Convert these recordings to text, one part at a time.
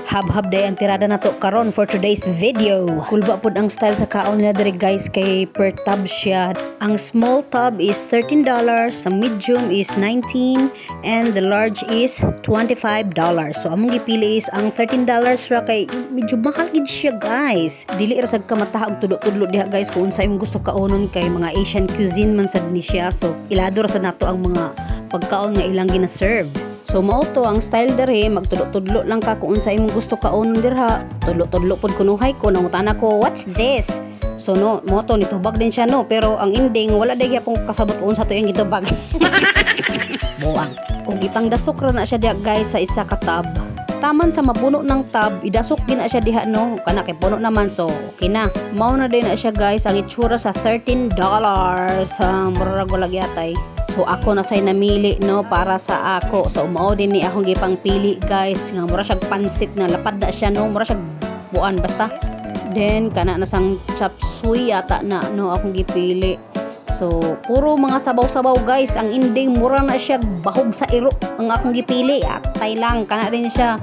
hab-hab day ang tirada na to karon for today's video. Kulba pod ang style sa kaon nila diri guys kay per tub siya. Ang small tub is $13, sa medium is $19, and the large is $25. So among gipili is ang $13 ra kay medyo mahal gid siya guys. Dili ra sad ka matahag tudlo-tudlo diha guys kung unsa imong gusto kaonon kay mga Asian cuisine man sad ni siya. So ilado ra sad nato ang mga pagkaon nga ilang gina-serve. So mao to ang style dere, magtudlo-tudlo lang ka kung unsa imong gusto kaonon dirha. Tudlo-tudlo pod kunuhay ko, nangutana ko, what's this? So no, mo to nitubag din siya no, pero ang ending wala day gyapon kasabot kung unsa to yung gitubag. Buang. Ug ipang dasok ra na siya diha guys sa isa ka tub. Taman sa mapuno ng tub, idasok din na siya diha no, kana kay puno naman so okay na. Mao na din na siya guys, ang itsura sa $13 sa murag wala gyatay. So ako na say namili no para sa ako. So mao din ni akong gipang pili guys. Nga mura siyang pansit na lapad na siya no, mura siyang buan basta. Then kana na sang chop suey yata na no akong gipili. So puro mga sabaw-sabaw guys. Ang ending mura na siya bahog sa iro ang akong gipili. Atay lang kana din siya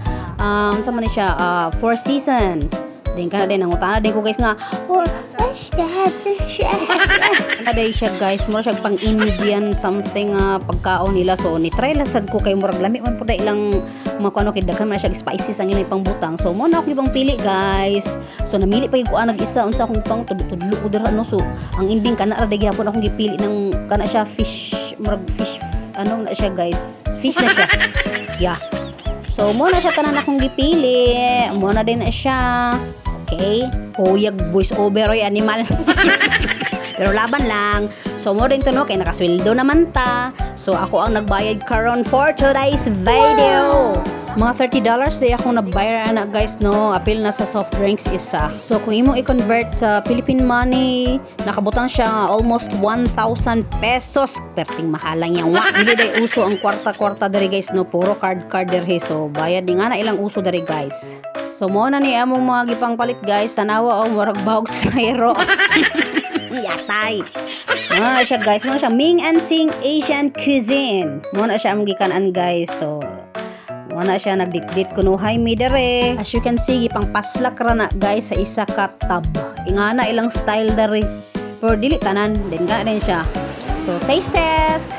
unsa man ni siya four season. Then kana din ang utana din ko guys nga, oh, what's that? Kaday siya guys, mura siya pang Indian something pagkaon nila. So ni try lasad ko kay murag lami man pud ilang mga kuno kay daghan man siya spices ang ilang pangbutang. So mo na ako ibang pili guys. So namili pa ko nag-isa unsa akong pang tudlo ko dira no. So ang ending kana ra day gyapon akong gipili ng kana siya fish, murag fish ano na siya guys. Fish na siya. Yeah. So mo na siya tanan akong gipili. Mo na din na siya. Okay? Kuyag voice over oy animal. Pero laban lang. So mo rin to no kay nakasweldo naman ta. So ako ang nagbayad karon for today's video. Mga $30 day akong nabayar na guys no. Apil na sa soft drinks isa. So kung imo i-convert sa Philippine money, nakabutang siya almost 1,000 pesos. Perting mahalang yan. Dili day uso ang kwarta-kwarta diri guys no. Puro card diri. So bayad di nga na ilang uso diri guys. So mo na ni among mga gipang palit guys. Tanawa o murag bahog sa hero. Yatay. Muna na siya guys. Muna siya Ming and Sing Asian Cuisine. Muna siya ang gikanan guys. So muna siya nagdit-dit kunuhay mi dere. As you can see, gipang paslak ra na guys sa isa ka tub. Ingana ilang style dere. Pero dili tanan. Din nga din siya. So taste test.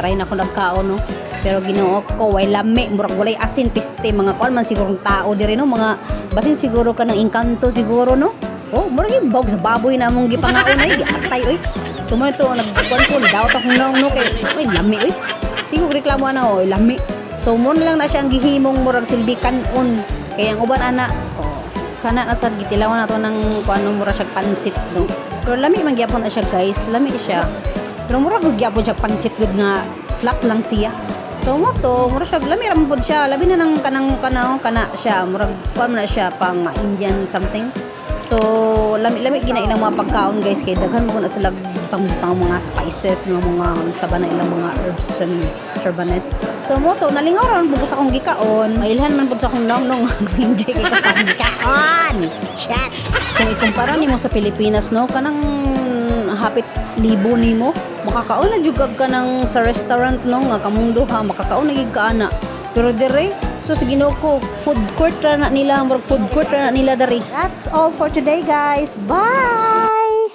Try na ko nagkaon no. Pero ginoo ko way lami, murag walay asin piste mga kuan man sigurong tao diri no, mga basin siguro ka ng engkanto siguro no. Oh, murag yung bawg sa baboy na mong gipangaon ay giatay oy. So mo ito nagkuan ko daw ta kung no kay oy lami oy. Siguro reklamo na oy lami. So mo na lang na siya ang gihimong murag silbi kanon. Kaya ang uban ana oh kana na sad gitilawan nato ng kuan murag siya pansit no. Pero lami man gyapon na siya guys, lami siya. Pero murag gyapon siya pansit gud nga flat lang siya. So mo to, mura siya, lami ramon pod siya. Labi na ng kana siya. Murag kuan na siya pang Indian something. So lami gina ilang mga pagkaon guys kay daghan mo na sila pangbutang mga spices, mga saban na ilang mga herbs and herbanes. So mo to, nalingaw ron bugos akong gikaon. Mailhan man pod sa akong nong enjoy kay ko sa gikaon. Shit. Kung ikumpara nimo sa Pilipinas no, kanang hapit libo nimo makakaon na jugag ka ng sa restaurant no nga kamong duha makakaon na gid ka ana. Pero dire so sa Ginoo ko food court ra na nila, food court ra na nila diri. That's all for today guys. Bye.